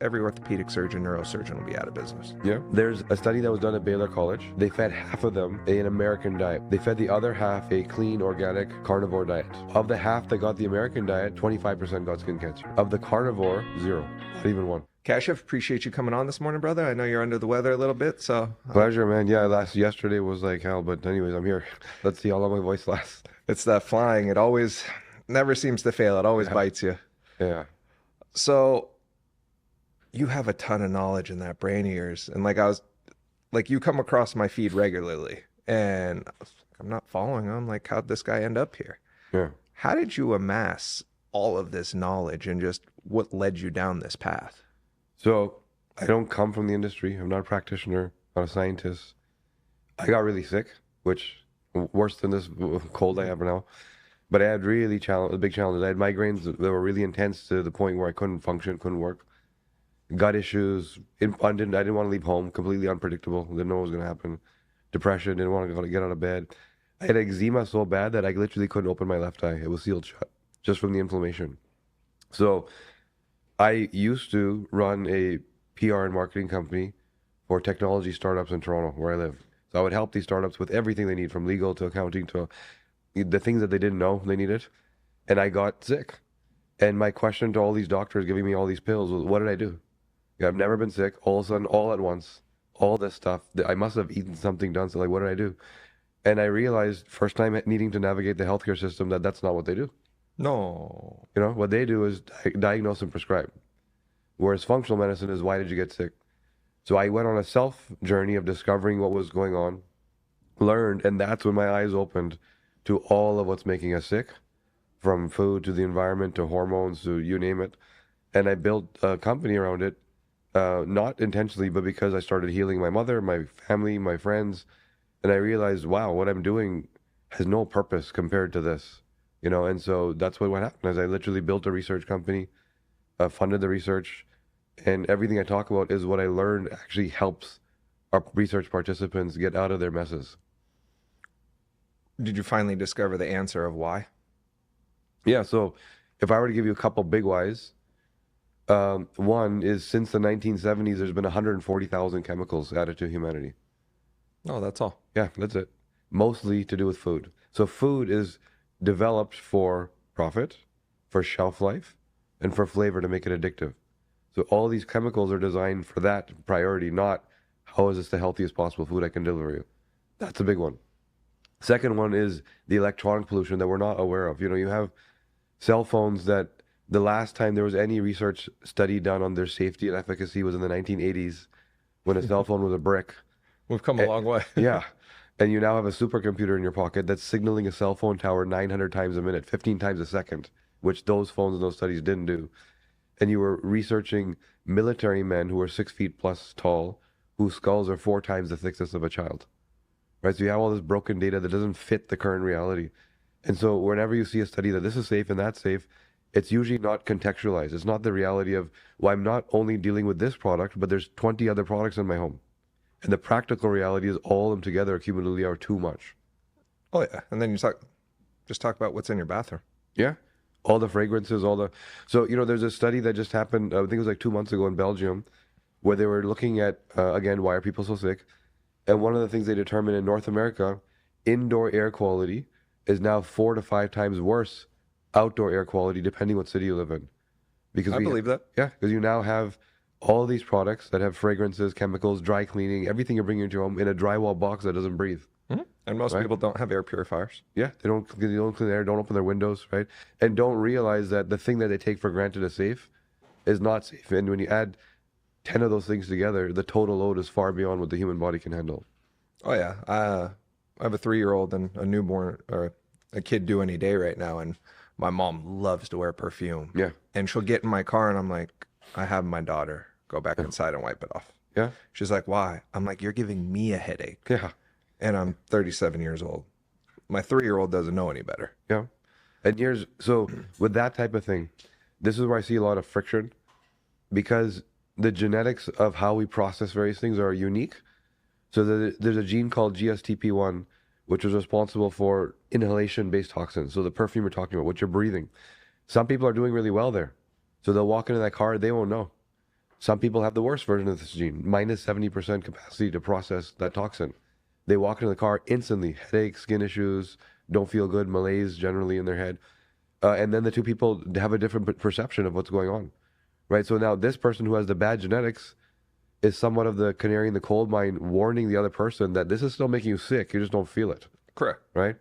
every orthopedic surgeon, neurosurgeon will be out of business. Yeah. There's a study that was done at Baylor College. They fed half of them an American diet. They fed the other half a clean, organic, carnivore diet. Of the half that got the American diet, 25% got skin cancer. Of the carnivore, 0. Not even 1. Kashif, appreciate you coming on this morning, brother. I know you're under the weather a little bit, so... Pleasure, man. Yeah, yesterday was like hell, but anyways, I'm here. Let's see how long my voice lasts. It's that flying. It always never seems to fail. It always bites you. Yeah. So... you have a ton of knowledge in that brain of yours. And you come across my feed regularly and I'm not following him. Like, how'd this guy end up here? Yeah. How did you amass all of this knowledge and just what led you down this path? So I don't come from the industry. I'm not a practitioner, not a scientist. I got really sick, which worse than this cold I have now. But I had really big challenges. I had migraines that were really intense to the point where I couldn't function, couldn't work. Gut issues. I didn't want to leave home. Completely unpredictable. Didn't know what was going to happen. Depression. Didn't want to get out of bed. I had eczema so bad that I literally couldn't open my left eye. It was sealed shut just from the inflammation. So I used to run a PR and marketing company for technology startups in Toronto, where I live. So I would help these startups with everything they need, from legal to accounting to the things that they didn't know they needed. And I got sick. And my question to all these doctors giving me all these pills was, what did I do? I've never been sick. All of a sudden, all at once, all this stuff. I must have eaten something, done so. Like, what did I do? And I realized, first time needing to navigate the healthcare system, that that's not what they do. No. You know, what they do is diagnose and prescribe. Whereas functional medicine is, why did you get sick? So I went on a self journey of discovering what was going on, learned, and that's when my eyes opened to all of what's making us sick, from food to the environment to hormones to you name it. And I built a company around it. Not intentionally, but because I started healing my mother, my family, my friends, and I realized, wow, what I'm doing has no purpose compared to this, you know. And so that's what happened. Is I literally built a research company, funded the research, and everything I talk about is what I learned actually helps our research participants get out of their messes. Did you finally discover the answer of why? Yeah. So if I were to give you a couple big whys. One is, since the 1970s, there's been 140,000 chemicals added to humanity. Oh, that's all. Yeah, that's it. Mostly to do with food. So food is developed for profit, for shelf life, and for flavor to make it addictive. So all these chemicals are designed for that priority, not how is this the healthiest possible food I can deliver you. That's a big one. Second one is the electronic pollution that we're not aware of. You know, you have cell phones that the last time there was any research study done on their safety and efficacy was in the 1980s, when a cell phone was a brick. We've come a long way. Yeah. And you now have a supercomputer in your pocket that's signaling a cell phone tower 900 times a minute, 15 times a second, which those phones and those studies didn't do. And you were researching military men who are 6 feet plus tall, whose skulls are 4 times the thickness of a child. Right? So you have all this broken data that doesn't fit the current reality. And so whenever you see a study that this is safe and that's safe, it's usually not contextualized. It's not the reality of, well, I'm not only dealing with this product, but there's 20 other products in my home. And the practical reality is all of them together cumulatively are too much. Oh, yeah. And then just talk about what's in your bathroom. Yeah. All the fragrances, So, you know, there's a study that just happened, I think it was like 2 months ago in Belgium, where they were looking at, again, why are people so sick? And one of the things they determined in North America, indoor air quality is now 4 to 5 times worse outdoor air quality, depending what city you live in. Because I believe that. Yeah, because you now have all these products that have fragrances, chemicals, dry cleaning, everything you're bringing into your home in a drywall box that doesn't breathe. Mm-hmm. And most people don't have air purifiers. Yeah, they don't clean air, don't open their windows, right? And don't realize that the thing that they take for granted as safe is not safe. And when you add 10 of those things together, the total load is far beyond what the human body can handle. Oh, yeah. I have a 3-year-old and a newborn, or a kid due any day right now, and my mom loves to wear perfume. Yeah. And she'll get in my car and I'm like, I have my daughter go back inside and wipe it off. Yeah. She's like, why? I'm like, you're giving me a headache. Yeah. And I'm 37 years old. My 3-year-old doesn't know any better. Yeah. And so with that type of thing, this is where I see a lot of friction, because the genetics of how we process various things are unique. So there's a gene called GSTP1, which is responsible for inhalation-based toxins. So the perfume you're talking about, what you're breathing. Some people are doing really well there. So they'll walk into that car, they won't know. Some people have the worst version of this gene, minus 70% capacity to process that toxin. They walk into the car instantly, headaches, skin issues, don't feel good, malaise generally in their head. And then the two people have a different perception of what's going on, right? So now this person who has the bad genetics is somewhat of the canary in the coal mine, warning the other person that this is still making you sick. You just don't feel it, Correct. right?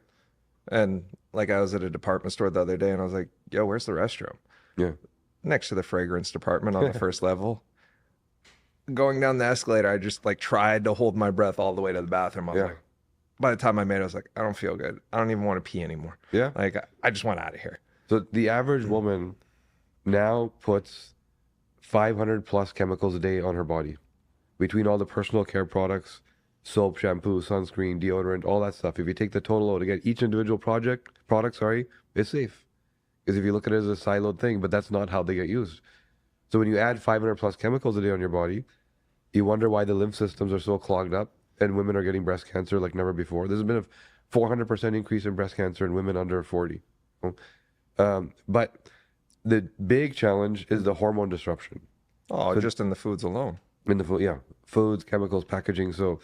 And like I was at a department store the other day and I was like, yo, where's the restroom? Yeah. Next to the fragrance department on the first level. Going down the escalator, I just like tried to hold my breath all the way to the bathroom. I was Yeah. like, by the time I made it, I was like, I don't feel good. I don't even want to pee anymore. Yeah. Like, I just want out of here. So the average woman now puts 500 plus chemicals a day on her body between all the personal care products, soap, shampoo, sunscreen, deodorant, all that stuff. If you take the total load, again, each individual product, is safe. Because if you look at it as a siloed thing, but that's not how they get used. So when you add 500 plus chemicals a day on your body, you wonder why the lymph systems are so clogged up and women are getting breast cancer like never before. There's been a 400% increase in breast cancer in women under 40. But the big challenge is the hormone disruption. Oh, So- just in the foods alone. In the food, yeah, foods, chemicals, packaging. So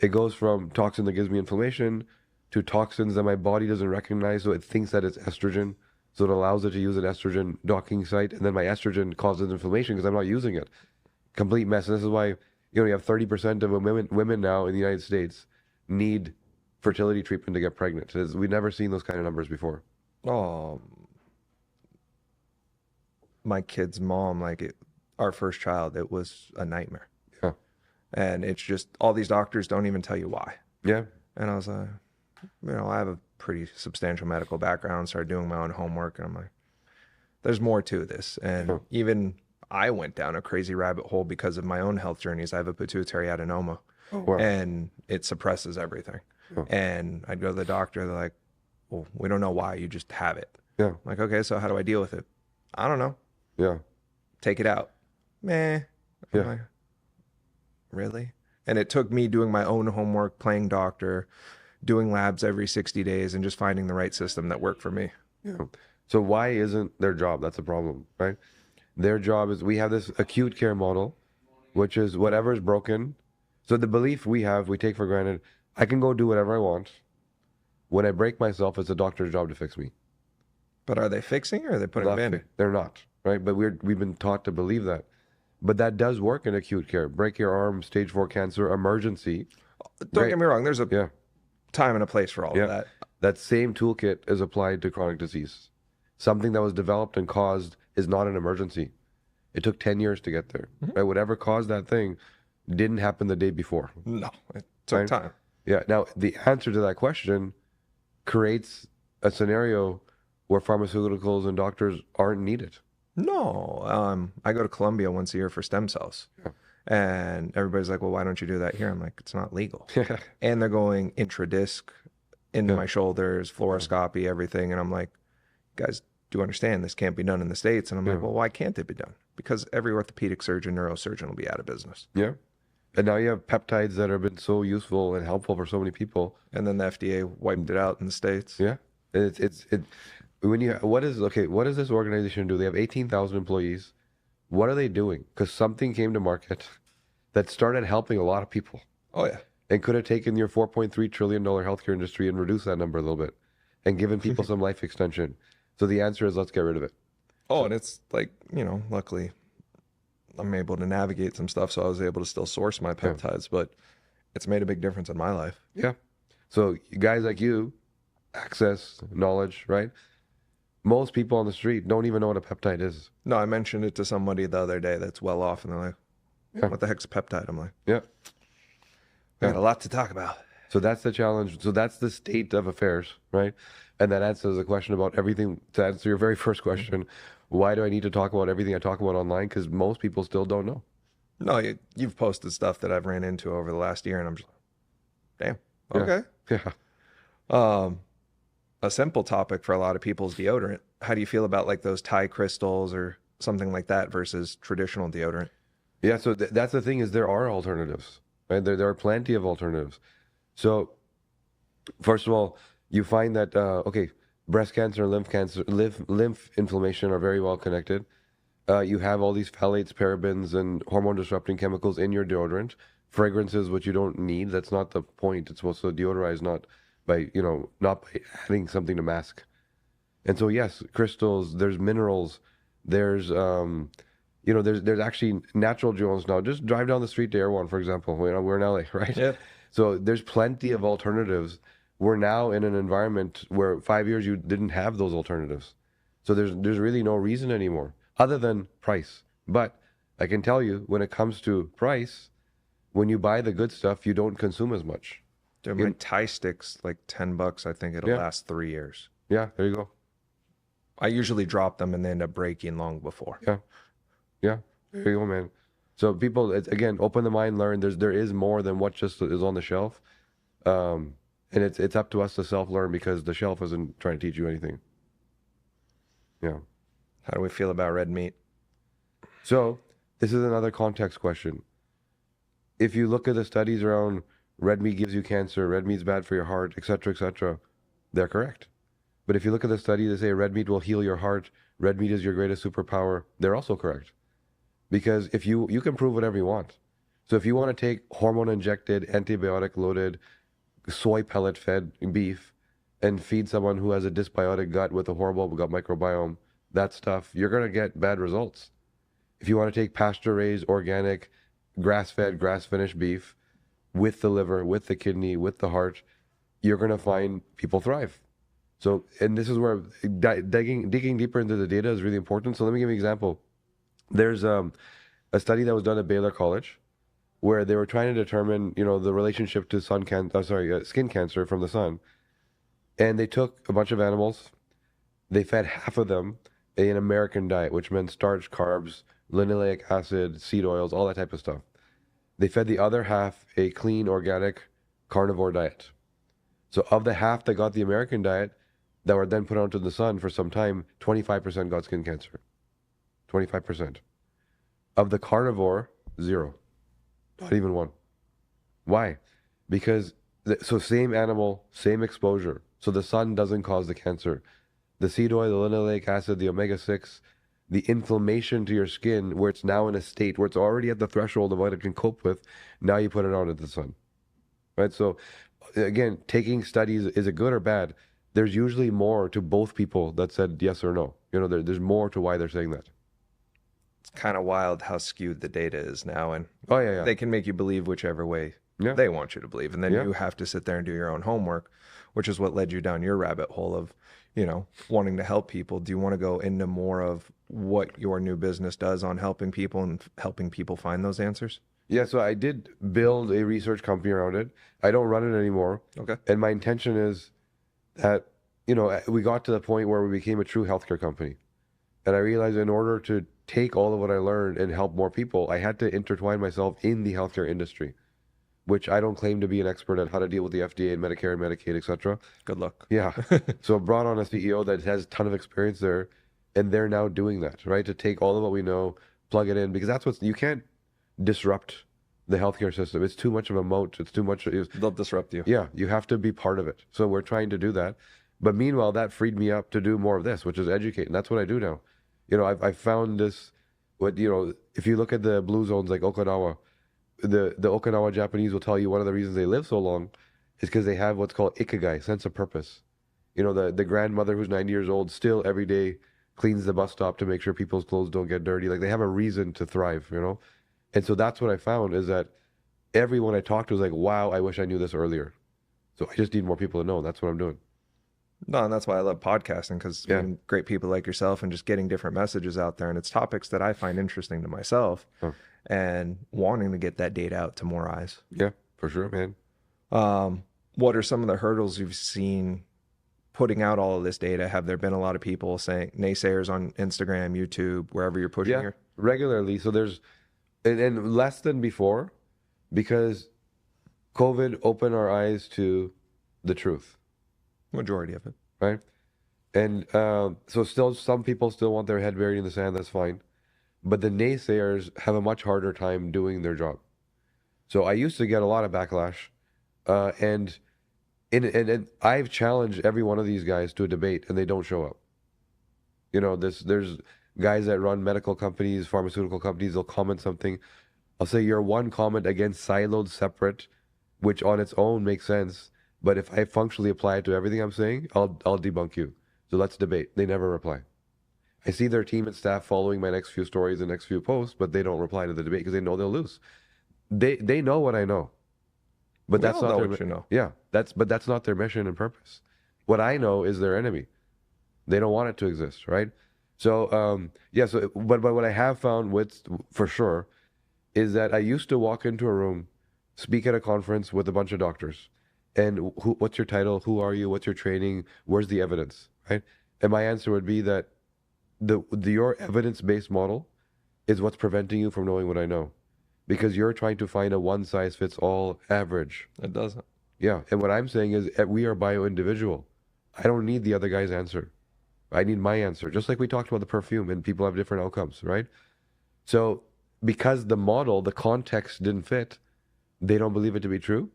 it goes from toxin that gives me inflammation to toxins that my body doesn't recognize. So it thinks that it's estrogen. So it allows it to use an estrogen docking site. And then my estrogen causes inflammation because I'm not using it. Complete mess. And this is why, you have 30% of women now in the United States need fertility treatment to get pregnant. We've never seen those kind of numbers before. Oh, my kid's mom, our first child, it was a nightmare. Yeah. And it's just all these doctors don't even tell you why. Yeah. And I was like, I have a pretty substantial medical background, started doing my own homework, and I'm like, there's more to this. And Huh. even I went down a crazy rabbit hole because of my own health journeys. I have a pituitary adenoma, Wow. and it suppresses everything. Huh. And I'd go to the doctor, they're like, well, we don't know why, you just have it. Yeah. I'm like, okay, so how do I deal with it? I don't know. Yeah. Take it out. Meh. I'm Yeah. like, really? And it took me doing my own homework, playing doctor, doing labs every 60 days, and just finding the right system that worked for me. Yeah. So why isn't their job? That's a problem, right? Their job is we have this acute care model, which is whatever is broken. So the belief we take for granted, I can go do whatever I want. When I break myself, it's the doctor's job to fix me. But are they fixing or are they putting a Not band-aid? They're not, right? But we've been taught to believe that. But that does work in acute care. Break your arm, stage 4 cancer, emergency. Don't Right. get me wrong, there's a Yeah. time and a place for all Yeah. of that. That same toolkit is applied to chronic disease. Something that was developed and caused is not an emergency. It took 10 years to get there. Right? Whatever caused that thing didn't happen the day before. No, it took Right. time. Yeah. Now, the answer to that question creates a scenario where pharmaceuticals and doctors aren't needed. No, I go to Colombia once a year for stem cells. Yeah. And everybody's like, well, why don't you do that here? I'm like, it's not legal. Yeah. And they're going intradisc into Yeah. my shoulders, fluoroscopy, everything. And I'm like, guys, do understand this can't be done in the States? And I'm like, Yeah. well, why can't it be done? Because every orthopedic surgeon, neurosurgeon will be out of business. Yeah. And now you have peptides that have been so useful and helpful for so many people. And then the FDA wiped it out in the States. Yeah. It's when you what does this organization do? They have 18,000 employees. What are they doing? Because something came to market that started helping a lot of people Oh, yeah. and could have taken your $4.3 trillion healthcare industry and reduced that number a little bit and given people some life extension. So the answer is let's get rid of it. Oh, and it's like, luckily I'm able to navigate some stuff. So I was able to still source my peptides, but it's made a big difference in my life. Yeah. So guys like you, access knowledge, right? Most people on the street don't even know what a peptide is. No, I mentioned it to somebody the other day that's well off, and they're like, Yeah. what the heck's a peptide? I'm like, Yeah. we got a lot to talk about. So that's the challenge. So that's the state of affairs, right? And that answers the question about everything. To answer your very first question, why do I need to talk about everything I talk about online? Because most people still don't know. No, you've posted stuff that I've ran into over the last year, and I'm just like, damn, Yeah. okay. Yeah. A simple topic for a lot of people is deodorant. How do you feel about like those Thai crystals or something like that versus traditional deodorant? Yeah. So that's the thing is there are alternatives, right? There are plenty of alternatives. So first of all, you find that, breast cancer and lymph inflammation are very well connected. You have all these phthalates, parabens, and hormone disrupting chemicals in your deodorant. Fragrances, which you don't need. That's not the point. It's supposed to deodorize, not by, not by adding something to mask. And so, yes, crystals, there's minerals, there's, there's actually natural jewels now. Just drive down the street to Erewhon, for example. We're in LA, right? Yeah. So there's plenty of alternatives. We're now in an environment where 5 years you didn't have those alternatives. So there's really no reason anymore other than price. But I can tell you, when it comes to price, when you buy the good stuff, you don't consume as much. Dude, my Thai stick's like $10. I think it'll Yeah. last 3 years. Yeah, there you go. I usually drop them and they end up breaking long before. Yeah. Yeah, there you go, man. So people, again, open the mind, learn. There is more than what just is on the shelf, and it's up to us to self learn because the shelf isn't trying to teach you anything. Yeah. How do we feel about red meat? So this is another context question. If you look at the studies around red meat gives you cancer, red meat's bad for your heart, etc., they're correct. But if you look at the study that say red meat will heal your heart, red meat is your greatest superpower, they're also correct. Because if you can prove whatever you want. So if you want to take hormone injected, antibiotic loaded, soy pellet fed beef and feed someone who has a dysbiotic gut with a horrible gut microbiome, that stuff, you're going to get bad results. If you want to take pasture raised, organic, grass fed, grass finished beef with the liver, with the kidney, with the heart, you're going to find people thrive. So, and this is where digging deeper into the data is really important. So let me give you an example. There's a study that was done at Baylor College where they were trying to determine, the relationship to skin cancer from the sun. And they took a bunch of animals. They fed half of them an American diet, which meant starch, carbs, linoleic acid, seed oils, all that type of stuff. They fed the other half a clean, organic, carnivore diet. So of the half that got the American diet, that were then put out into the sun for some time, 25% got skin cancer. 25%. Of the carnivore, 0. Not even 1. Why? Because, so same animal, same exposure. So the sun doesn't cause the cancer. The seed oil, the linoleic acid, the omega-6, the inflammation to your skin, where it's now in a state where it's already at the threshold of what it can cope with, now you put it out into the sun. Right? So, again, taking studies, is it good or bad? There's usually more to both people that said yes or no. There's more to why they're saying that. It's kind of wild how skewed the data is now, and Oh, yeah. they can make you believe whichever way Yeah. they want you to believe, and then Yeah. you have to sit there and do your own homework, which is what led you down your rabbit hole of, wanting to help people. Do you want to go into more of what your new business does on helping people and helping people find those answers? Yeah, so I did build a research company around it. I don't run it anymore. Okay. And my intention is that, we got to the point where we became a true healthcare company. And I realized in order to take all of what I learned and help more people, I had to intertwine myself in the healthcare industry, which I don't claim to be an expert at how to deal with the FDA and Medicare and Medicaid, etc. Good luck. Yeah. So I brought on a CEO that has a ton of experience there, and they're now doing that, right? To take all of what we know, plug it in, because you can't disrupt the healthcare system. It's too much of a moat. It's too much. They'll disrupt you. Yeah, you have to be part of it. So we're trying to do that. But meanwhile, that freed me up to do more of this, which is educate. And that's what I do now. I've found this, if you look at the blue zones like Okinawa, the Okinawa Japanese will tell you one of the reasons they live so long is because they have what's called ikigai, sense of purpose. The grandmother who's 90 years old still every day cleans the bus stop to make sure people's clothes don't get dirty. Like they have a reason to thrive, And so that's what I found is that everyone I talked to was like, wow, I wish I knew this earlier. So I just need more people to know. And that's what I'm doing. No, and that's why I love podcasting, because great people like yourself and just getting different messages out there. And it's topics that I find interesting to myself and wanting to get that data out to more eyes. Yeah, for sure, man. What are some of the hurdles you've seen putting out all of this data? Have there been a lot of people saying, naysayers on Instagram, YouTube, wherever you're pushing your... regularly. So there's, and less than before, because COVID opened our eyes to the truth. Majority of it. Right? And so still, some people still want their head buried in the sand. That's fine. But the naysayers have a much harder time doing their job. So I used to get a lot of backlash. And I've challenged every one of these guys to a debate, and they don't show up. There's guys that run medical companies, pharmaceutical companies, they'll comment something. I'll say your one comment against siloed, separate, which on its own makes sense. But if I functionally apply it to everything I'm saying, I'll debunk you. So let's debate. They never reply. I see their team and staff following my next few stories and next few posts, but they don't reply to the debate because they know they'll lose. They know what I know, but We that's all not know their what you know. yeah. That's not their mission and purpose. What I know is their enemy. They don't want it to exist, right? So yeah. So but what I have found with for sure is that I used to walk into a room, speak at a conference with a bunch of doctors, and what's your title? Who are you? What's your training? Where's the evidence? Right? And my answer would be that your evidence-based model is what's preventing you from knowing what I know, because you're trying to find a one-size-fits-all average. It doesn't. Yeah, and what I'm saying is we are bio-individual. I don't need the other guy's answer. I need my answer. Just like we talked about the perfume, and people have different outcomes, right? So because the model, the context didn't fit, they don't believe it to be true.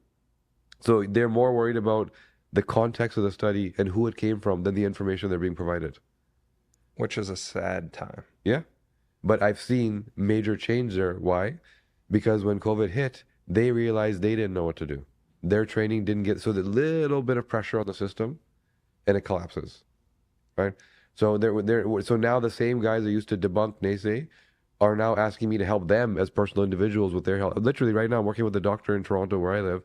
So they're more worried about the context of the study and who it came from than the information they're being provided. Which is a sad time. Yeah. But I've seen major change there. Why? Because when COVID hit, they realized they didn't know what to do. Their training didn't get so the little bit of pressure on the system and it collapses. Right? So so now the same guys that used to debunk naysay are now asking me to help them as personal individuals with their health. Literally right now I'm working with a doctor in Toronto where I live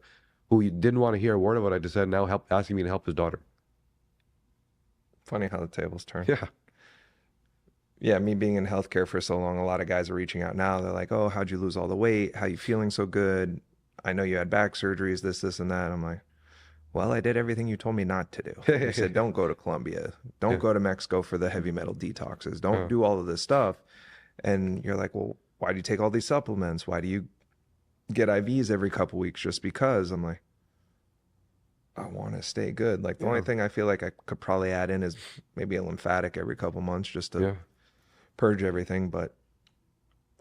who didn't want to hear a word of what I just said, now asking me to help his daughter. Funny how the tables turn. Yeah. Yeah, me being in healthcare for so long, a lot of guys are reaching out now. They're like, "Oh, how'd you lose all the weight? How you feeling so good? I know you had back surgeries, this, and that." I'm like, "Well, I did everything you told me not to do. You said don't go to Colombia, don't Yeah. go to Mexico for the heavy metal detoxes, don't Uh, do all of this stuff." And you're like, "Well, why do you take all these supplements? Why do you get IVs every couple weeks just because?" I'm like, I want to stay good. Like the only yeah. thing I feel like I could probably add in is maybe a lymphatic every couple months just to Yeah. purge everything. But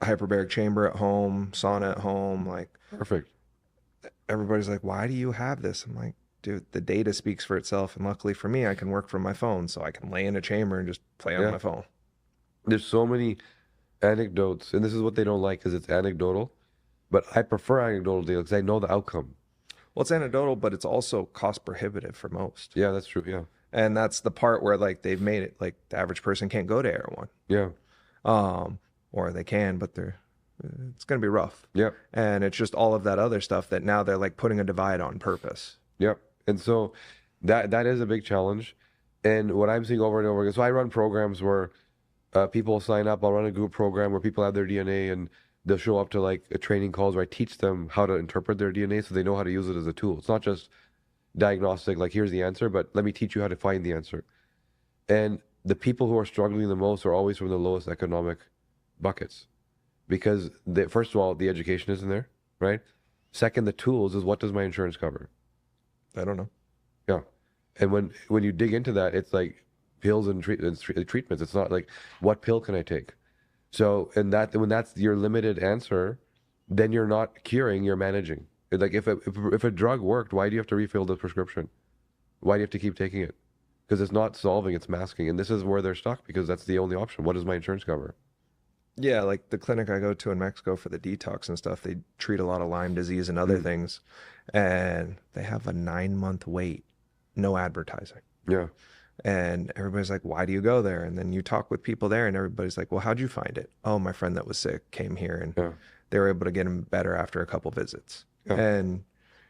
hyperbaric chamber at home, sauna at home, like Perfect. everybody's like, why do you have this? I'm like, dude, the data speaks for itself. And luckily for me, I can work from my phone. So I can lay in a chamber and just play on Yeah. my phone. There's so many anecdotes, and this is what they don't like because it's anecdotal. But I prefer anecdotal data because I know the outcome. Well, it's anecdotal, but it's also cost prohibitive for most. Yeah, that's true. Yeah. And that's the part where like they've made it like the average person can't go to Erewhon. Yeah. Or they can, but it's going to be rough. Yeah. And it's just all of that other stuff that now they're like putting a divide on purpose. Yep. And so that is a big challenge. And what I'm seeing over and over again, so I run programs where people sign up. I'll run a group program where people have their DNA and they'll show up to like a training calls where I teach them how to interpret their DNA so they know how to use it as a tool. It's not just diagnostic, like here's the answer, but let me teach you how to find the answer. And the people who are struggling the most are always from the lowest economic buckets because first of all, the education isn't there, right? Second, the tools is what does my insurance cover? I don't know. Yeah. And when you dig into that, it's like pills and treatments. It's not like what pill can I take? So, and that when that's your limited answer, then you're not curing, you're managing. Like if a drug worked, why do you have to refill the prescription? Why do you have to keep taking it? Because it's not solving, it's masking. And this is where they're stuck because that's the only option. What does my insurance cover? Yeah, like the clinic I go to in Mexico for the detox and stuff, they treat a lot of Lyme disease and other things. And they have a 9-month wait, no advertising. Yeah. And everybody's like, why do you go there? And then you talk with people there and everybody's like, well, how'd you find it? Oh, my friend that was sick came here and Yeah. they were able to get him better after a couple visits. Yeah. And,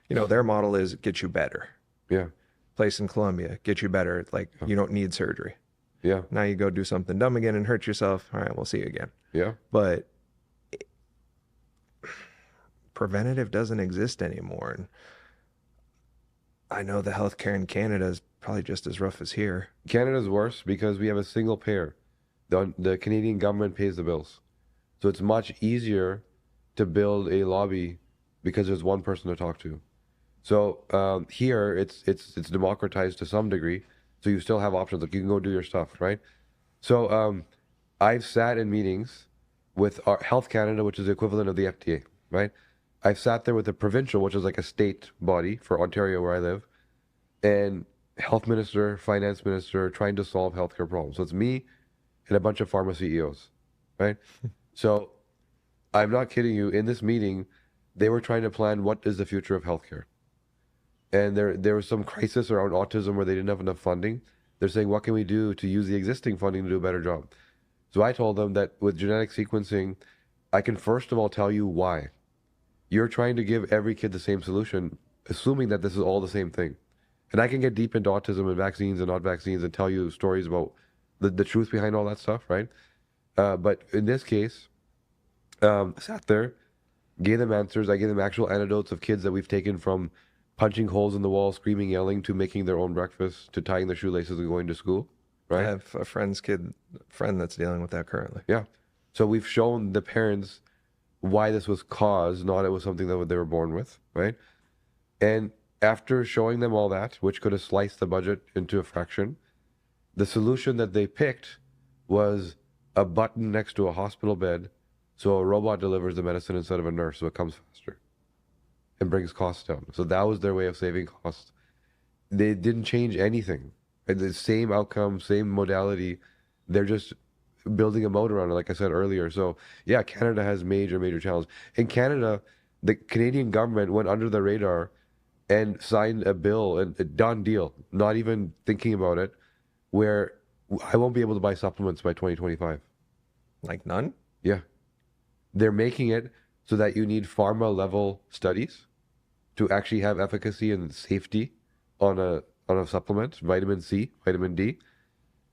their model is get you better. Yeah. Place in Colombia, get you better. Like you don't need surgery. Yeah. Now you go do something dumb again and hurt yourself. All right, we'll see you again. Yeah. But preventative doesn't exist anymore. And I know the healthcare in Canada is probably just as rough as here. Canada's worse because we have a single payer. The Canadian government pays the bills. So it's much easier to build a lobby because there's one person to talk to. So here it's democratized to some degree. So you still have options. Like you can go do your stuff, right? So I've sat in meetings with our Health Canada, which is the equivalent of the FDA, right? I've sat there with the provincial, which is like a state body for Ontario where I live, and health minister, finance minister trying to solve healthcare problems. So it's me and a bunch of pharma CEOs, right? So I'm not kidding you. In this meeting, they were trying to plan what is the future of healthcare. And there was some crisis around autism where they didn't have enough funding. They're saying, what can we do to use the existing funding to do a better job? So I told them that with genetic sequencing, I can first of all tell you why. You're trying to give every kid the same solution, assuming that this is all the same thing. And I can get deep into autism and vaccines and not vaccines and tell you stories about the truth behind all that stuff, right? But in this case, sat there, gave them answers. I gave them actual anecdotes of kids that we've taken from punching holes in the wall, screaming, yelling, to making their own breakfast, to tying their shoelaces and going to school, I right? have a friend that's dealing with that currently. Yeah. So we've shown the parents why this was caused, not it was something that they were born with, right? And after showing them all that, which could have sliced the budget into a fraction, the solution that they picked was a button next to a hospital bed so a robot delivers the medicine instead of a nurse, so it comes faster and brings costs down. So that was their way of saving costs. They didn't change anything. And the same outcome, same modality. They're just building a moat around it, like I said earlier. So yeah, Canada has major challenges. In Canada, the Canadian government went under the radar and signed a bill, and a done deal, not even thinking about it, where I won't be able to buy supplements by 2025. Like none? Yeah. They're making it so that you need pharma level studies to actually have efficacy and safety on a supplement, vitamin C, vitamin D.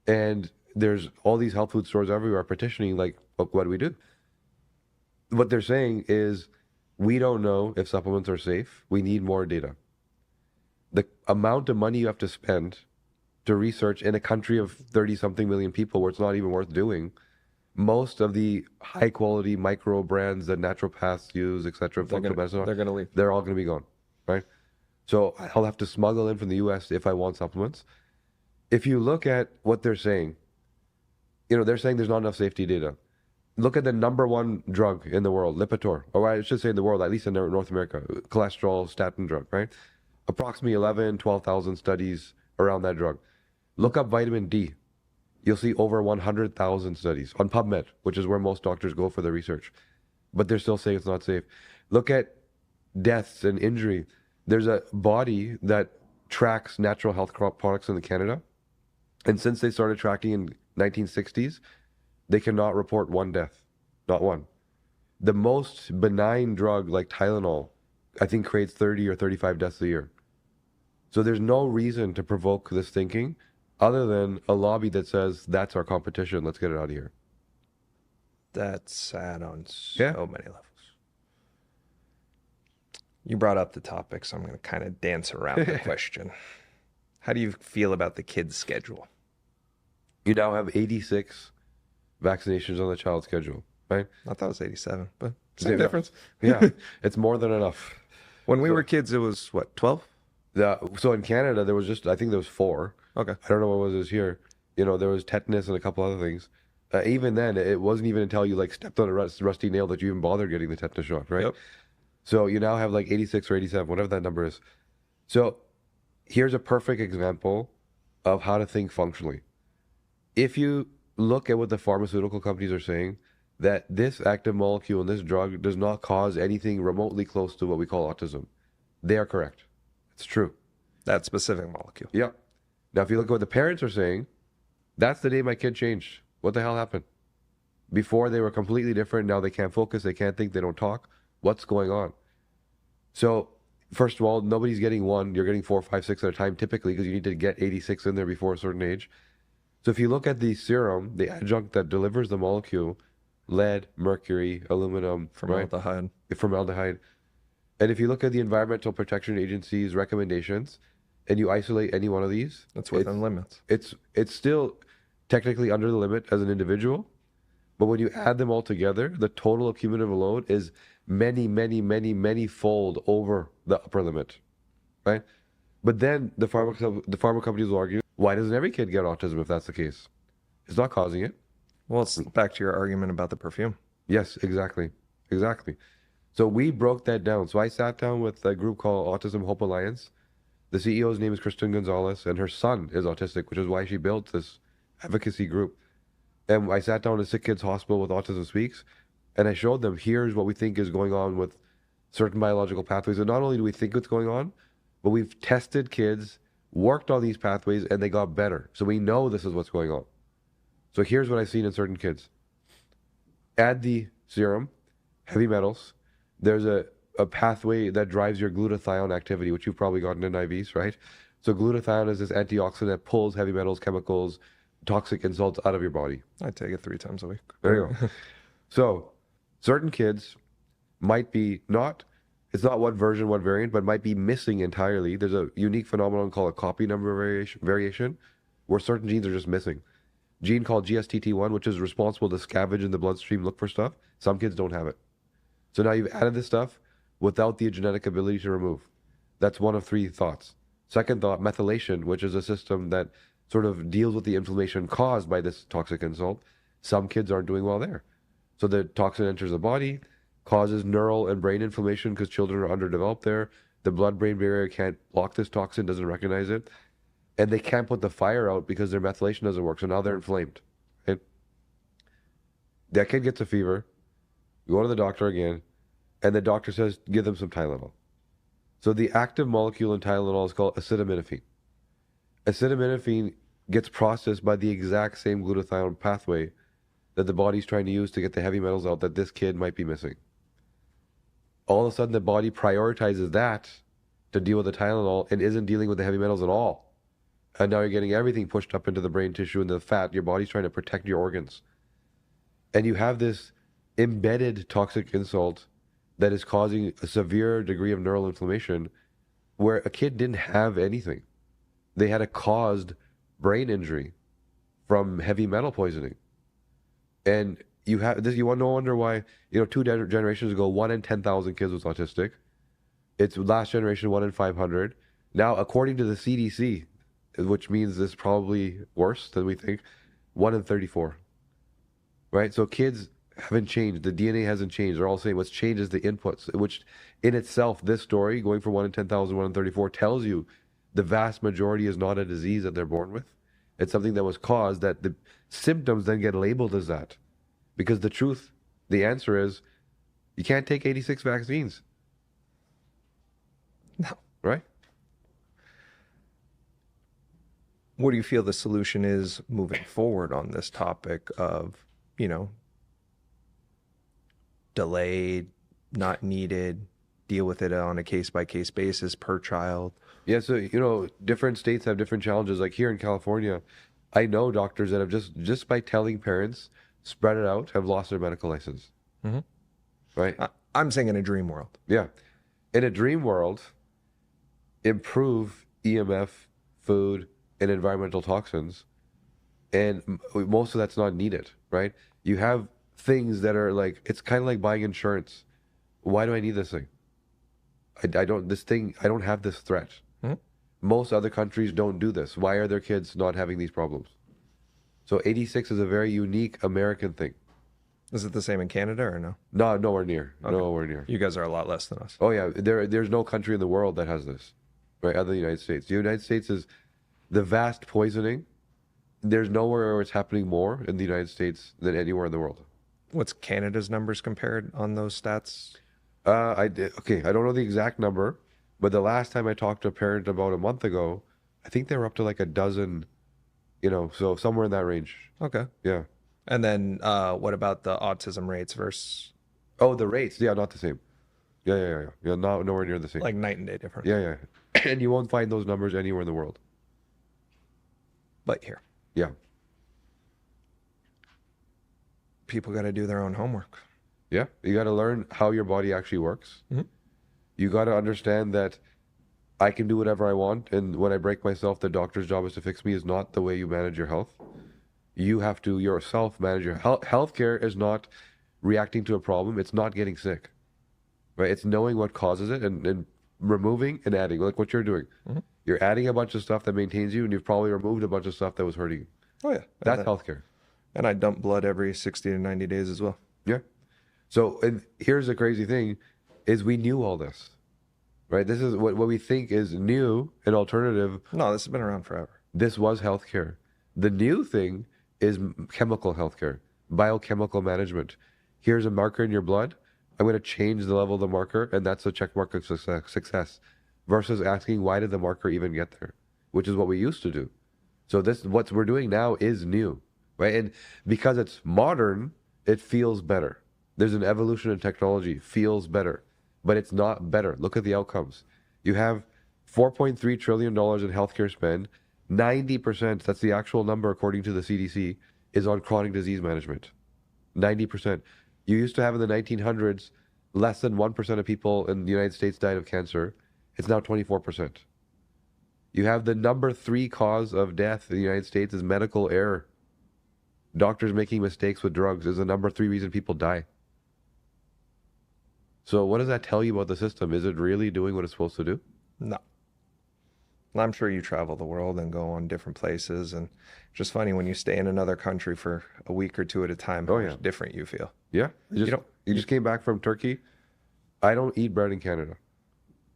And there's all these health food stores everywhere petitioning, like, what do we do? What they're saying is, we don't know if supplements are safe. We need more data. The amount of money you have to spend to research in a country of 30 something million people where it's not even worth doing, most of the high quality micro brands that naturopaths use, etc., functional medicine, They're gonna leave. they're all going to be gone, right? So I'll have to smuggle in from the US if I want supplements. If you look at what they're saying, they're saying there's not enough safety data. Look at the number one drug in the world, Lipitor, or I should say in the world, at least in North America, cholesterol statin drug, right? Approximately 11, 12,000 studies around that drug. Look up vitamin D. You'll see over 100,000 studies on PubMed, which is where most doctors go for their research. But they're still saying it's not safe. Look at deaths and injury. There's a body that tracks natural health products in Canada. And since they started tracking in 1960s, they cannot report one death. Not one. The most benign drug, like Tylenol, I think creates 30 or 35 deaths a year. So there's no reason to provoke this thinking other than a lobby that says, that's our competition, let's get it out of here. That's sad on so Yeah. many levels. You brought up the topic, so I'm going to kind of dance around the question. How do you feel about the kids' schedule? You now have 86 vaccinations on the child schedule, right? I thought it was 87, but Yeah. same difference. Yeah, it's more than enough. When we were kids, it was what, 12? So in Canada, there was I think there was 4. Okay. I don't know what was here. There was tetanus and a couple other things. Even then, it wasn't even until you stepped on a rusty nail that you even bothered getting the tetanus shot, right? Yep. So you now have 86 or 87, whatever that number is. So here's a perfect example of how to think functionally. If you look at what the pharmaceutical companies are saying, that this active molecule in this drug does not cause anything remotely close to what we call autism, they are correct. It's true. That specific molecule. Yeah. Now, if you look at what the parents are saying, that's the day my kid changed. What the hell happened? Before they were completely different. Now they can't focus. They can't think. They don't talk. What's going on? So, first of all, nobody's getting 1. You're getting 4, 5, 6 at a time typically because you need to get 86 in there before a certain age. So if you look at the serum, the adjunct that delivers the molecule, lead, mercury, aluminum, Formaldehyde. right? Formaldehyde. And if you look at the Environmental Protection Agency's recommendations, and you isolate any one of these, That's within limits. it's still technically under the limit as an individual, but when you add them all together, the total cumulative load is many fold over the upper limit, right? But then the pharma companies will argue, why doesn't every kid get autism if that's the case? It's not causing it. Well, it's back to your argument about the perfume. Yes, exactly. So we broke that down. So I sat down with a group called Autism Hope Alliance. The CEO's name is Kristen Gonzalez, and her son is autistic, which is why she built this advocacy group. And I sat down in a sick kids hospital with Autism Speaks, and I showed them, here's what we think is going on with certain biological pathways. And not only do we think what's going on, but we've tested kids, worked on these pathways, and they got better. So we know this is what's going on. So here's what I've seen in certain kids. Add the serum, heavy metals. There's a pathway that drives your glutathione activity, which you've probably gotten in IVs, right? So glutathione is this antioxidant that pulls heavy metals, chemicals, toxic insults out of your body. I take it 3 times a week. There you go. So certain kids might be not, it's not what version, what variant, but might be missing entirely. There's a unique phenomenon called a copy number variation where certain genes are just missing. Gene called GSTT1, which is responsible to scavenge in the bloodstream, look for stuff. Some kids don't have it. So now you've added this stuff without the genetic ability to remove. That's one of 3 thoughts. Second thought, methylation, which is a system that sort of deals with the inflammation caused by this toxic insult. Some kids aren't doing well there. So the toxin enters the body, causes neural and brain inflammation because children are underdeveloped there. The blood-brain barrier can't block this toxin, doesn't recognize it. And they can't put the fire out because their methylation doesn't work. So now they're inflamed. Right? That kid gets a fever. You go to the doctor again, and the doctor says, give them some Tylenol. So the active molecule in Tylenol is called acetaminophen. Acetaminophen gets processed by the exact same glutathione pathway that the body's trying to use to get the heavy metals out that this kid might be missing. All of a sudden, the body prioritizes that to deal with the Tylenol and isn't dealing with the heavy metals at all. And now you're getting everything pushed up into the brain tissue and the fat. Your body's trying to protect your organs. And you have this embedded toxic insult that is causing a severe degree of neural inflammation where a kid didn't have anything. They had a caused brain injury from heavy metal poisoning. And you have this, you want to wonder why, 2 generations ago, 1 in 10,000 kids was autistic. It's last generation, 1 in 500. Now, according to the CDC, which means it's probably worse than we think, 1 in 34. Right? So kids haven't changed. The DNA hasn't changed. They're all saying what's changed is the inputs, which in itself, this story, going from 1 in 10,000, 1 in 34, tells you the vast majority is not a disease that they're born with. It's something that was caused, that the symptoms then get labeled as that. Because the truth, the answer is, you can't take 86 vaccines. No. Right? What do you feel the solution is moving forward on this topic of, delayed, not needed, deal with it on a case-by-case basis per child? Yeah, so, different states have different challenges. Like here in California, I know doctors that have just by telling parents, spread it out, have lost their medical license. Mm-hmm. Right? I'm saying in a dream world. Yeah. In a dream world, improve EMF, food, and environmental toxins, and most of that's not needed, right? You have things that are like, it's kind of like buying insurance. Why do I need this thing? I don't have this threat. Mm-hmm. Most other countries don't do this. Why are their kids not having these problems? So 86 is a very unique American thing. Is it the same in Canada or no? No, nowhere near. Okay. Nowhere near. You guys are a lot less than us. Oh yeah, there's no country in the world that has this, right? Other than the United States. The United States is the vast poisoning. There's nowhere where it's happening more in the United States than anywhere in the world. What's Canada's numbers compared on those stats? Okay, I don't know the exact number, but the last time I talked to a parent about a month ago, I think they were up to like a dozen, so somewhere in that range. Okay. Yeah. And then what about the autism rates versus Oh, the rates. Yeah, not the same. Yeah. Nowhere near the same. like night and day difference? Yeah. And you won't find those numbers anywhere in the world. But here, Yeah. people got to do their own homework. Yeah. You got to learn how your body actually works. Mhm. You got to understand that I can do whatever I want. And when I break myself, the doctor's job is to fix me is not the way you manage your health. You have to yourself manage your health. Healthcare is not reacting to a problem. It's not getting sick, right? It's knowing what causes it and removing and adding, like what you're doing. Mhm. You're adding a bunch of stuff that maintains you, and you've probably removed a bunch of stuff that was hurting you. Oh yeah. That's healthcare. And I dump blood every 60 to 90 days as well. Yeah. So, and here's the crazy thing, is we knew all this, right? This is what we think is new and alternative. No, this has been around forever. This was healthcare. The new thing is chemical healthcare, biochemical management. Here's a marker in your blood. I'm going to change the level of the marker, and that's a check mark of success. Versus asking, why did the marker even get there? Which is what we used to do. So this, what we're doing now is new, right? And because it's modern, it feels better. There's an evolution in technology, feels better, but it's not better. Look at the outcomes. You have $4.3 trillion in healthcare spend. 90%, that's the actual number according to the CDC, is on chronic disease management. 90%. You used to have in the 1900s, less than 1% of people in the United States died of cancer. It's now 24%. You have the number 3 cause of death in the United States is medical error. Doctors making mistakes with drugs is the number 3 reason people die. So what does that tell you about the system? Is it really doing what it's supposed to do? No. Well, I'm sure you travel the world and go on different places, and it's just funny when you stay in another country for a week or two at a time, how much different you feel. Yeah. You just came back from Turkey. I don't eat bread in Canada.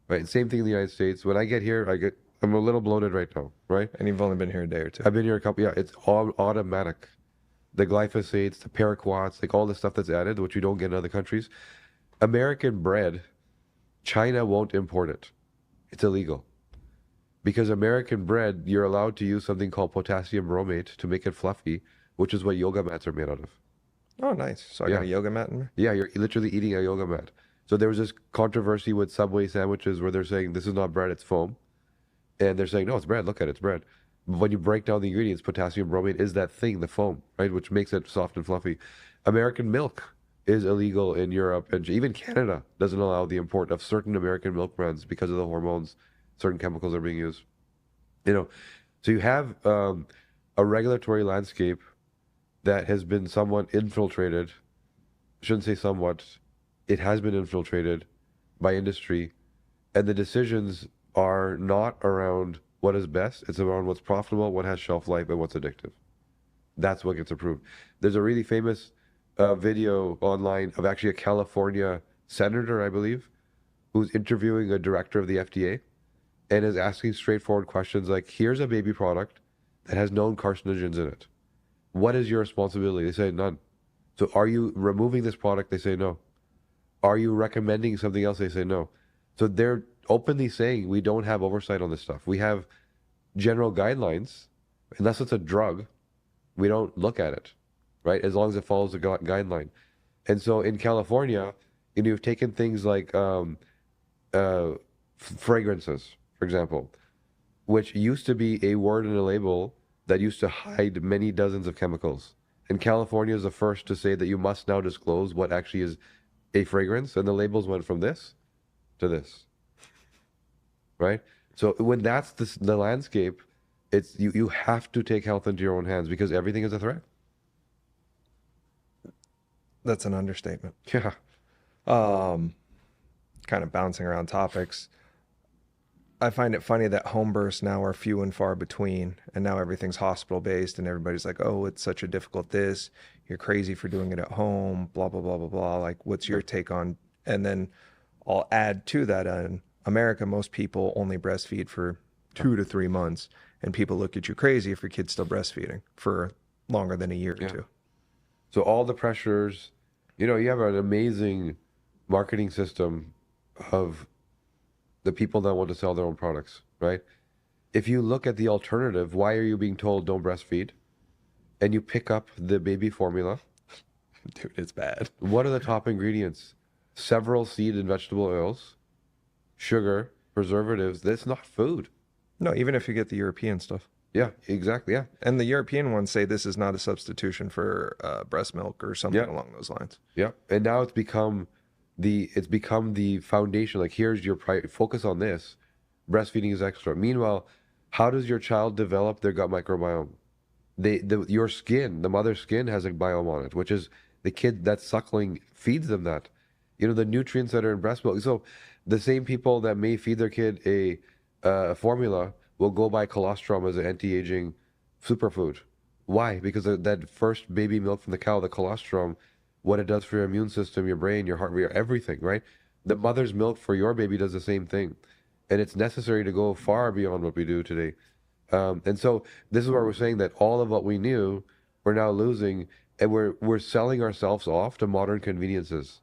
Right? Same thing in the United States. When I get here, I'm a little bloated right now, right? And you've only been here a day or two. I've been here a couple, it's all automatic. The glyphosates, the paraquats, like all the stuff that's added, which you don't get in other countries. American bread, China won't import it. It's illegal. Because American bread, you're allowed to use something called potassium bromate to make it fluffy, which is what yoga mats are made out of. Oh, nice. So I got a yoga mat in there? Yeah, you're literally eating a yoga mat. So there was this controversy with Subway sandwiches where they're saying this is not bread, it's foam. And they're saying, no, it's bread. Look at it, it's bread. But when you break down the ingredients, potassium bromate is that thing, the foam, right, which makes it soft and fluffy. American milk is illegal in Europe, and even Canada doesn't allow the import of certain American milk brands because of the hormones, certain chemicals are being used. So you have a regulatory landscape that has been somewhat infiltrated. I shouldn't say somewhat. It has been infiltrated by industry, and the decisions are not around what is best. It's around what's profitable, what has shelf life, and what's addictive. That's what gets approved. There's a really famous video online of actually a California senator, I believe, who's interviewing a director of the FDA and is asking straightforward questions like, here's a baby product that has known carcinogens in it. What is your responsibility? They say none. So are you removing this product? They say no. Are you recommending something else? They say no. So they're openly saying we don't have oversight on this stuff. We have general guidelines. Unless it's a drug, we don't look at it, right? As long as it follows the guideline. And so in California, you've taken things like fragrances, for example, which used to be a word in a label that used to hide many dozens of chemicals. And California is the first to say that you must now disclose what actually is a fragrance, and the labels went from this to this, right? So when that's the landscape, it's you have to take health into your own hands because everything is a threat. That's an understatement. Yeah. Kind of bouncing around topics. I find it funny that home births now are few and far between, and now everything's hospital based, and everybody's like, "Oh, it's such a difficult this. You're crazy for doing it at home." Blah blah blah blah blah. Like, what's your take on? And then I'll add to that: in America, most people only breastfeed for 2 to 3 months, and people look at you crazy if your kid's still breastfeeding for longer than a year or two. So all the pressures, you have an amazing marketing system of the people that want to sell their own products, right? If you look at the alternative, why are you being told don't breastfeed? And you pick up the baby formula. Dude, it's bad. What are the top ingredients? Several seed and vegetable oils, sugar, preservatives. That's not food. No, even if you get the European stuff. Yeah, exactly. Yeah. And the European ones say this is not a substitution for breast milk or something along those lines. Yeah. And now it's become the foundation. Like, here's your focus on this. Breastfeeding is extra. Meanwhile, how does your child develop their gut microbiome? Your skin, the mother's skin has a biome on it, which is the kid that's suckling feeds them that. The nutrients that are in breast milk. So the same people that may feed their kid a formula will go buy colostrum as an anti-aging superfood. Why? Because that first baby milk from the cow, the colostrum, what it does for your immune system, your brain, your heart, your everything, right? The mother's milk for your baby does the same thing. And it's necessary to go far beyond what we do today. And so this is where we're saying that all of what we knew we're now losing, and we're selling ourselves off to modern conveniences.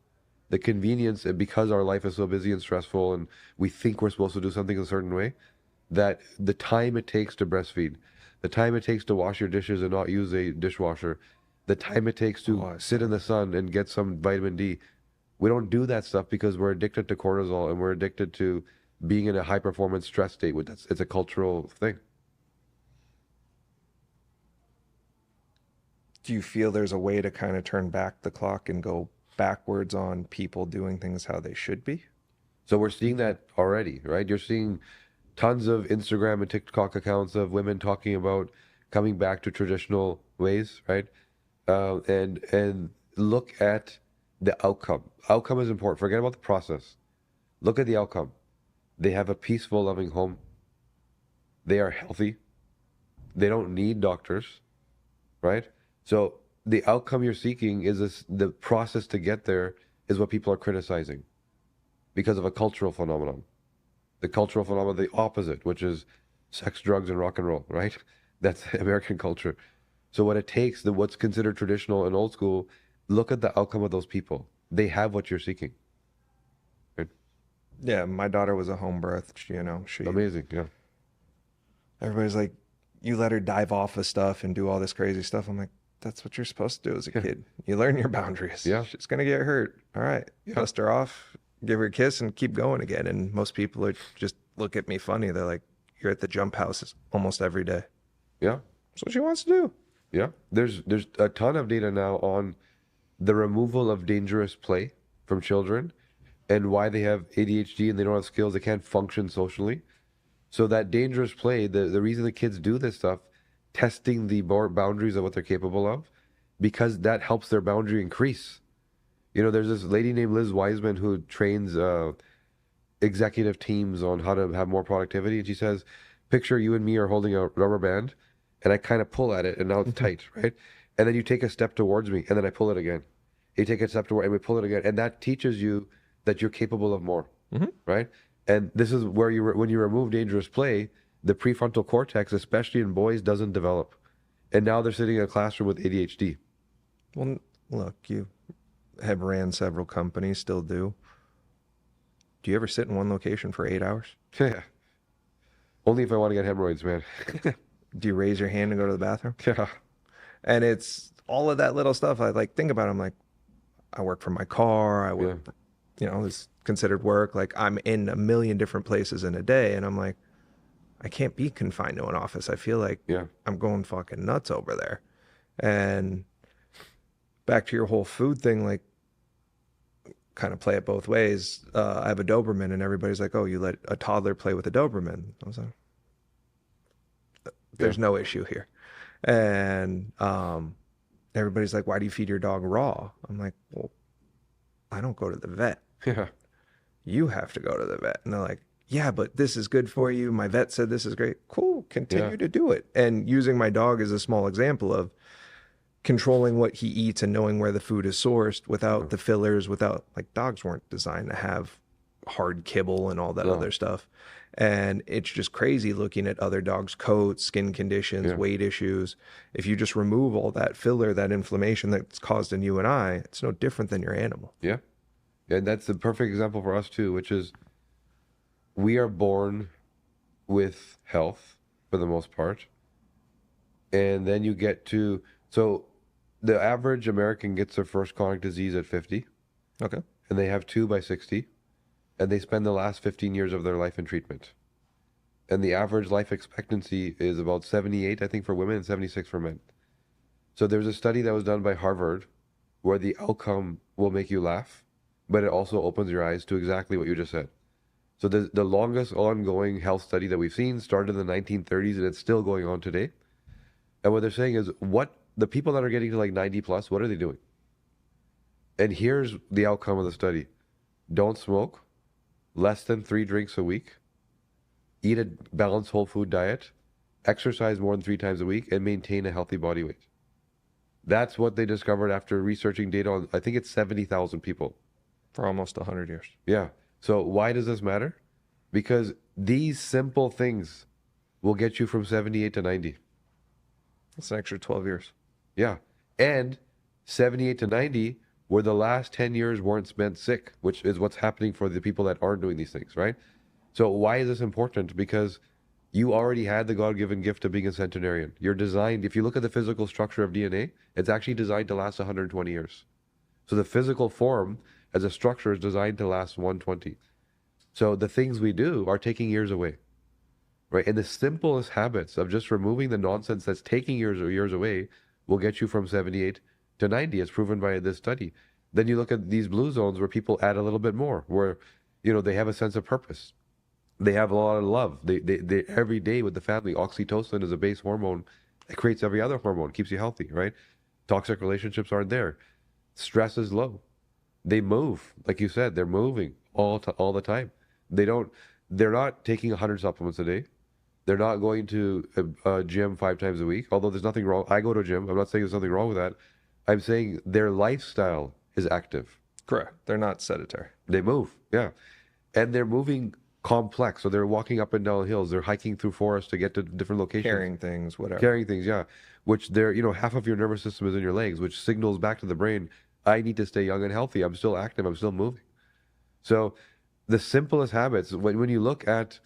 The convenience, and because our life is so busy and stressful, and we think we're supposed to do something a certain way, that the time it takes to breastfeed, the time it takes to wash your dishes and not use a dishwasher, the time it takes to Oh, sit in the sun and get some vitamin D. We don't do that stuff because we're addicted to cortisol and we're addicted to being in a high performance stress state. It's a cultural thing. do you feel there's a way to kind of turn back the clock and go backwards on people doing things how they should be? So we're seeing that already, right? You're seeing tons of Instagram and TikTok accounts of women talking about coming back to traditional ways, right? And look at the outcome. Outcome is important. Forget about the process. Look at the outcome. They have a peaceful, loving home. They are healthy. They don't need doctors, right? So the outcome you're seeking is this, the process to get there is what people are criticizing because of a cultural phenomenon. The cultural phenomenon, the opposite, which is sex, drugs, and rock and roll, right? That's American culture. So what it takes, what's considered traditional and old school, look at the outcome of those people. They have what you're seeking. Right? Yeah, my daughter was a home birth. She Amazing, yeah. everybody's like, you let her dive off of stuff and do all this crazy stuff. I'm like, that's what you're supposed to do as a Yeah, kid. You learn your boundaries. yeah, She's gonna get hurt. All right, yeah, dust her off, give her a kiss, and keep going again. And most people are just look at me funny. They're like, you're at the jump house almost every day. yeah, That's what she wants to do. yeah. There's a ton of data now on the removal of dangerous play from children and why they have ADHD and they don't have skills, they can't function socially. So that dangerous play, the reason the kids do this stuff, testing the boundaries of what they're capable of, because that helps their boundary increase. You know, there's this lady named Liz Wiseman who trains executive teams on how to have more productivity. And she says, picture you and me are holding a rubber band and I kind of pull at it and now it's tight, right? And then you take a step towards me and then I pull it again. You take a step toward and we pull it again. And that teaches you that you're capable of more, right? And this is where when you remove dangerous play, the prefrontal cortex, especially in boys, doesn't develop. And now they're sitting in a classroom with ADHD. Well, look, you have ran several companies, still do. Do you ever sit in one location for 8 hours? Yeah. Only if I want to get hemorrhoids, man. Do you raise your hand and go to the bathroom? Yeah. And it's all of that little stuff. I like think about it. I'm like, I work from my car. I Yeah. work, it's considered work. Like I'm in a million different places in a day. And I'm like, I can't be confined to an office. I feel like Yeah. I'm going fucking nuts over there. And back to your whole food thing, like kind of play it both ways. I have a Doberman and everybody's like, oh, you let a toddler play with a Doberman. I was like, Yeah. there's no issue here. And everybody's like, why do you feed your dog raw? I'm like, well, I don't go to the vet. Yeah. You have to go to the vet. And they're like, yeah, but this is good for you. My vet said this is great. Cool, continue Yeah. to do it. And using my dog as a small example of controlling what he eats and knowing where the food is sourced without the fillers, without like dogs weren't designed to have hard kibble and all that No. other stuff. And it's just crazy looking at other dogs' coats, skin conditions, Yeah. weight issues. If you just remove all that filler, that inflammation that's caused in you and I, it's no different than your animal. Yeah. And that's the perfect example for us too, which is we are born with health for the most part. And then you get to, so the average American gets their first chronic disease at 50, Okay. and they have two by 60, and they spend the last 15 years of their life in treatment. And the average life expectancy is about 78, I think, for women and 76 for men. So there's a study that was done by Harvard where the outcome will make you laugh, but it also opens your eyes to exactly what you just said. So the longest ongoing health study that we've seen started in the 1930s and it's still going on today. And what they're saying is what the people that are getting to like 90 plus, what are they doing? And here's the outcome of the study. Don't smoke, less than 3 drinks a week, eat a balanced whole food diet, exercise more than 3 times a week, and maintain a healthy body weight. That's what they discovered after researching data on, I think it's 70,000 people. For almost 100 years. Yeah. So why does this matter? Because these simple things will get you from 78 to 90. That's an extra 12 years. Yeah. And 78 to 90 where the last 10 years weren't spent sick, which is what's happening for the people that aren't doing these things, right? So why is this important? Because you already had the God-given gift of being a centenarian. You're designed, if you look at the physical structure of DNA, it's actually designed to last 120 years. So the physical form as a structure is designed to last 120. So the things we do are taking years away, right? And the simplest habits of just removing the nonsense that's taking years or years away will get you from 78 to 90, as proven by this study. Then you look at these blue zones where people add a little bit more, where, they have a sense of purpose. They have a lot of love. They every day with the family. Oxytocin is a base hormone. It creates every other hormone, keeps you healthy, right? Toxic relationships aren't there. Stress is low. They move, like you said, they're moving all the time. They don't. They're not taking 100 supplements a day. They're not going to a gym 5 times a week. Although there's nothing wrong. I go to a gym. I'm not saying there's nothing wrong with that. I'm saying their lifestyle is active. Correct. They're not sedentary. They move, yeah, and they're moving complex. So they're walking up and down hills. They're hiking through forests to get to different locations. Carrying things, whatever. Carrying things, yeah. Which they're, half of your nervous system is in your legs, which signals back to the brain, I need to stay young and healthy. I'm still active. I'm still moving. So the simplest habits, when you look at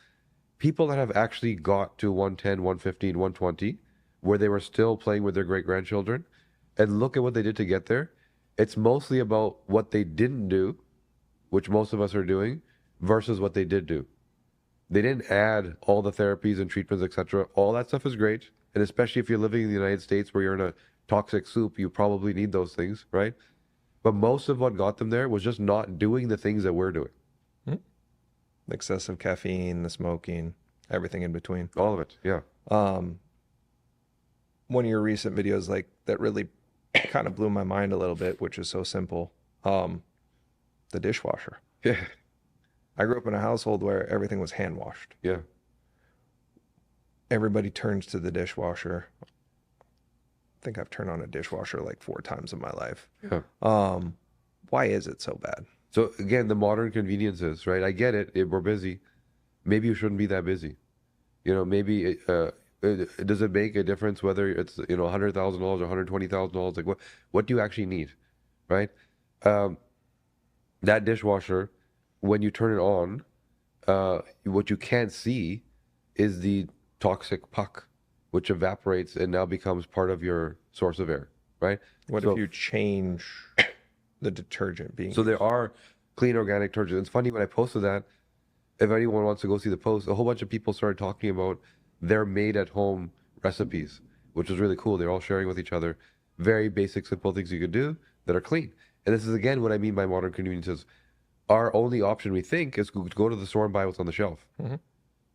people that have actually got to 110, 115, 120, where they were still playing with their great grandchildren, and look at what they did to get there, it's mostly about what they didn't do, which most of us are doing, versus what they did do. They didn't add all the therapies and treatments, etc. All that stuff is great. And especially if you're living in the United States where you're in a toxic soup, you probably need those things, right? But most of what got them there was just not doing the things that we're doing. Excessive caffeine, the smoking, everything in between. All of it, yeah. One of your recent videos that really kind of blew my mind a little bit, which is so simple. The dishwasher. Yeah, I grew up in a household where everything was hand washed. yeah. Everybody turns to the dishwasher. I think I've turned on a dishwasher like 4 times in my life. Yeah. Why is it so bad? So again, the modern conveniences, right? I get it. If we're busy, maybe you shouldn't be that busy. Maybe does it make a difference whether it's $100,000 or $120,000? Like what do you actually need, right? That dishwasher, when you turn it on, what you can't see is the toxic puck, which evaporates and now becomes part of your source of air, right? What So if you change the detergent being So there used? are clean organic detergents. It's funny when I posted that, if anyone wants to go see the post, a whole bunch of people started talking about their made at home recipes, which is really cool. They're all sharing with each other very basic, simple things you could do that are clean. And this is again what I mean by modern conveniences. Our only option, we think, is to go to the store and buy what's on the shelf.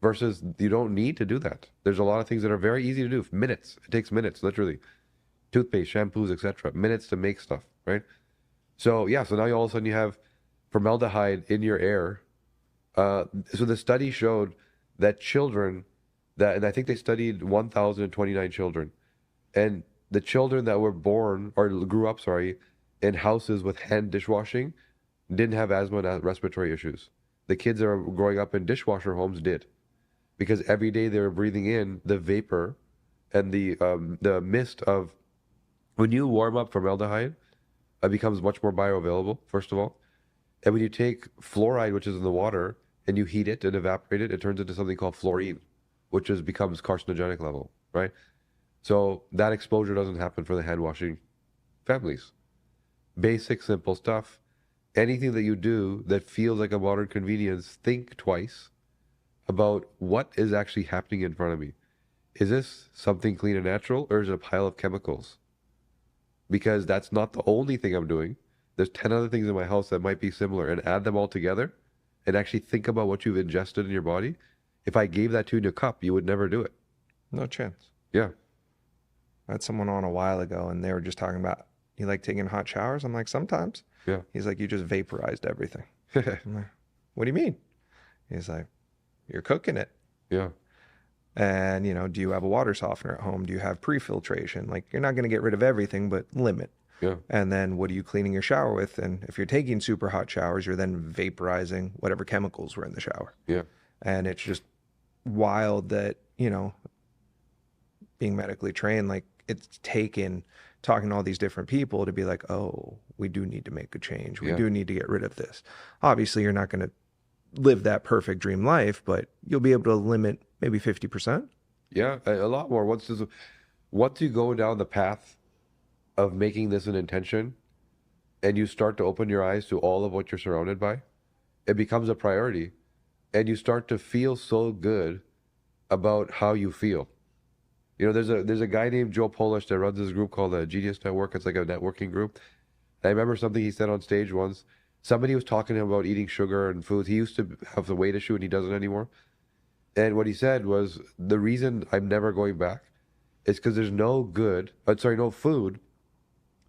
Versus you don't need to do that. There's a lot of things that are very easy to do. Minutes. It takes minutes, literally. Toothpaste, shampoos, etc. Minutes to make stuff, right? So yeah, so now all of a sudden you have formaldehyde in your air. So the study showed that children and I think they studied 1,029 children, and the children that were born or grew up, in houses with hand dishwashing didn't have asthma and respiratory issues. The kids that are growing up in dishwasher homes did, because every day they were breathing in the vapor and the mist of when you warm up formaldehyde, it becomes much more bioavailable, first of all. And when you take fluoride, which is in the water, and you heat it and evaporate it, it turns into something called fluorine, which becomes carcinogenic level, right? So that exposure doesn't happen for the hand washing families. Basic, simple stuff. Anything that you do that feels like a modern convenience, think twice about what is actually happening in front of me. Is this something clean and natural, or is it a pile of chemicals? Because that's not the only thing I'm doing. There's 10 other things in my house that might be similar, and add them all together and actually think about what you've ingested in your body. If I gave that to you in a cup, you would never do it. No chance. Yeah. I had someone on a while ago and they were just talking about, you like taking hot showers? I'm like, sometimes. Yeah. He's like, you just vaporized everything. I'm like, what do you mean? He's like, you're cooking it. Yeah. And, do you have a water softener at home? Do you have pre-filtration? Like, you're not going to get rid of everything, but limit. Yeah. And then what are you cleaning your shower with? And if you're taking super hot showers, you're then vaporizing whatever chemicals were in the shower. Yeah. And it's just wild that, being medically trained, like it's taken talking to all these different people to be like, oh, we do need to make a change. We Yeah. do need to get rid of this. Obviously, you're not going to live that perfect dream life, but you'll be able to limit maybe 50%. Yeah, a lot more. Once you go down the path of making this an intention and you start to open your eyes to all of what you're surrounded by, it becomes a priority and you start to feel so good about how you feel. You know, there's a guy named Joe Polish that runs this group called the Genius Network. It's like a networking group. And I remember something he said on stage once. Somebody was talking to him about eating sugar and foods. He used to have the weight issue and he doesn't anymore. And what he said was the reason I'm never going back is because there's no food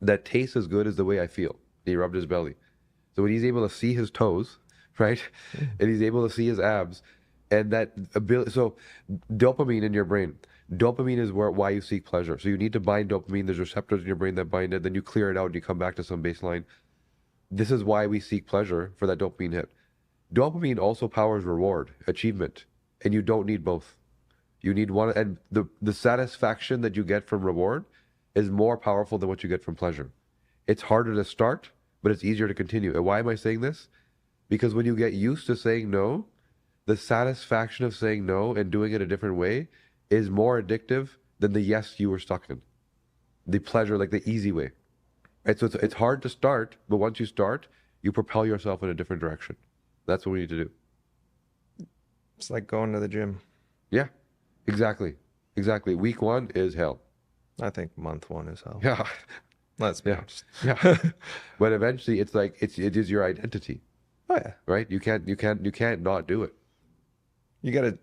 that tastes as good as the way I feel. He rubbed his belly. So when he's able to see his toes, right, and he's able to see his abs, and that ability, so dopamine in your brain. Dopamine is why you seek pleasure. So you need to bind dopamine. There's receptors in your brain that bind it. Then you clear it out and you come back to some baseline. This is why we seek pleasure for that dopamine hit. Dopamine also powers reward, achievement, and you don't need both. You need one, and the satisfaction that you get from reward is more powerful than what you get from pleasure. It's harder to start, but it's easier to continue. And why am I saying this? Because when you get used to saying no, the satisfaction of saying no and doing it a different way is more addictive than the yes you were stuck in. The pleasure, like the easy way. Right? So it's hard to start, but once you start, you propel yourself in a different direction. That's what we need to do. It's like going to the gym. Yeah, exactly. Exactly. Week 1 is hell. I think month 1 is hell. Yeah. Let's be Yeah. honest. Yeah. But eventually it's like it is your identity. Oh yeah. Right? You can't not do it. You got to,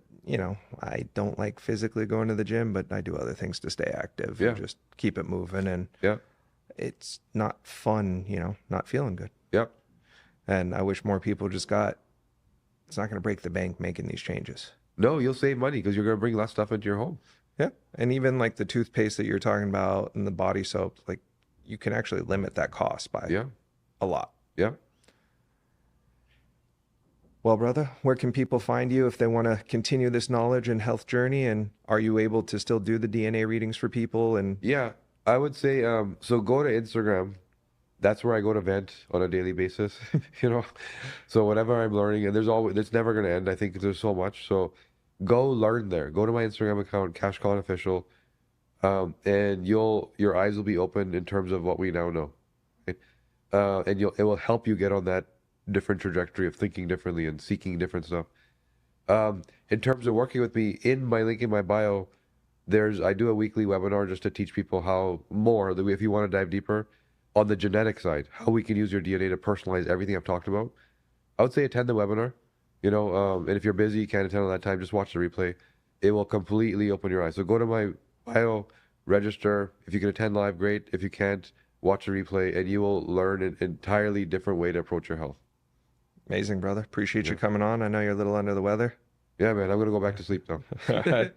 I don't like physically going to the gym, but I do other things to stay active Yeah. and just keep it moving. And Yeah. it's not fun, not feeling good. Yep. And I wish more people it's not going to break the bank making these changes. No, you'll save money because you're going to bring less stuff into your home. Yeah. And even like the toothpaste that you're talking about and the body soap, like you can actually limit that cost by Yeah. a lot. Yeah. Well, brother, where can people find you if they want to continue this knowledge and health journey? And are you able to still do the DNA readings for people? And Yeah. I would say so go to Instagram. That's where I go to vent on a daily basis, So whatever I'm learning, and it's never going to end. I think there's so much. So go learn there. Go to my Instagram account, Kashif Khan Official, and your eyes will be open in terms of what we now know. Right? And it will help you get on that different trajectory of thinking differently and seeking different stuff. In terms of working with me, in my link in my bio, I do a weekly webinar just to teach people if you want to dive deeper on the genetic side, how we can use your DNA to personalize everything I've talked about. I would say attend the webinar, and if you're busy, you can't attend on that time, just watch the replay. It will completely open your eyes. So go to my bio, register. If you can attend live, great. If you can't, watch the replay, and you will learn an entirely different way to approach your health. amazing, brother. Appreciate you coming on. I know you're a little under the weather. Yeah, man, I'm going to go back to sleep now. All right.